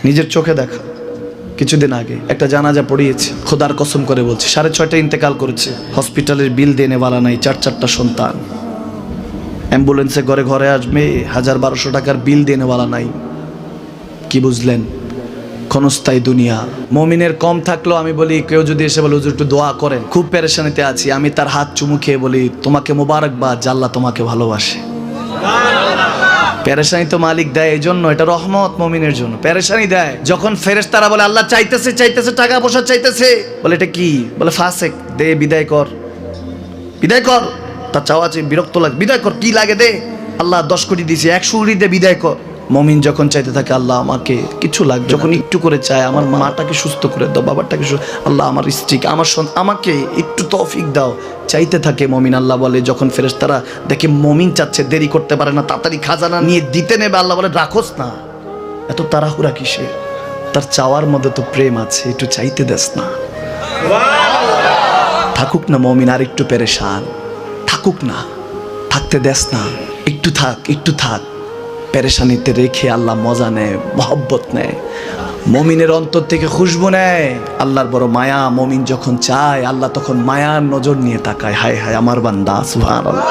নিজের চোখে দেখা। কিছুদিন আগে একটা জানাজা পড়িয়েছে, খোদার কসম করে বলছে 6:30 ইন্তেকাল করেছে। হসপিটালের বিল দেনেওয়ালা নাই, 4 সন্তান। অ্যাম্বুলেন্সে ঘরে ঘরে আসবে, 1000-1200 টাকার বিল দেনেওয়ালা নাই। কি বুঝলেন? ক্ষণস্থায়ী দুনিয়া। মুমিনের কম থাকলেও আমি বলি, কেউ যদি এসে বলে হুজুর একটু দোয়া করেন, খুব পেরেশানিতে আছি, আমি তার হাত চুমু খেয়ে বলি তোমাকে মোবারকবাদ, আল্লাহ তোমাকে ভালোবাসে। পেরেশানি তো মালিক দেয়, এই জন্য এটা রহমত মুমিনের জন্য। পেরেশানি দেয় যখন ফেরেশতারা বলে আল্লাহ চাইতেছে চাইতেছে, টাকা পয়সা চাইতেছে, বলে এটা কি? বলে ফাসেক, দে বিদায় কর, বিদায় কর। তার চাওয়া আছে, বিরক্ত লাগে, বিদায় কর, কি লাগে দে। আল্লাহ 10 কোটি দিয়েছে, 100 কোটি দে, বিদায় কর। মুমিন যখন চাইতে থাকে আল্লাহ আমাকে কিছু লাগবে, যখন একটু করে চায় আমার মাটাকে সুস্থ করে দাও, বাবাটাকে আল্লাহ আমার স্ত্রীকে, আমার আমাকে একটু তৌফিক দাও, চাইতে থাকে মুমিন। আল্লাহ বলে যখন ফেরেশতারা দেখে মুমিন চাচ্ছে, দেরি করতে পারে না, তাড়াতাড়ি খাজানা নিয়ে দিতে নেবে, আল্লাহ বলে রাখোস না, এত তাড়াহুড়া কিসে? তার চাওয়ার মধ্যে তো প্রেম আছে, একটু চাইতে দেস না। থাকুক না মুমিন আর একটু পেরেশান, থাকুক না, থাকতে দেস না, একটু থাক, একটু থাক। পেরেশানিতে রেখে আল্লাহ মজা নেয়, মহব্বত নেয়, মুমিনের অন্তর থেকে খুশবু নেয়। আল্লাহর বড় মায়া। মুমিন যখন চায় আল্লাহ তখন মায়ার নজর নিয়ে তাকায়, হায় হায় আমার বান্দা, সুবহানাল্লাহ।